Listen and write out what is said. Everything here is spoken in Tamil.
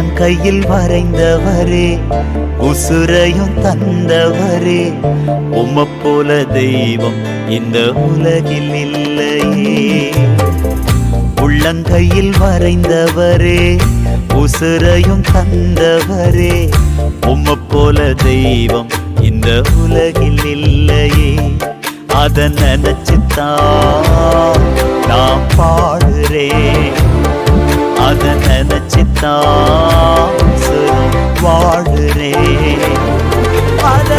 உள்ளங்கையில் வரைந்தவரே, உசுரையும் தந்தவரே, உம்மை போல தெய்வம் இந்த உலகில் இல்லையே. உள்ளங்கையில் வரைந்தவரே, உசுரையும் தந்தவரே, உம்மை போல தெய்வம் இந்த உலகில் இல்லையே. அத நினைச்சுத்தான் நான் பாடுறேன், அத நினைச்சுத்தான் வாழுறேன், அத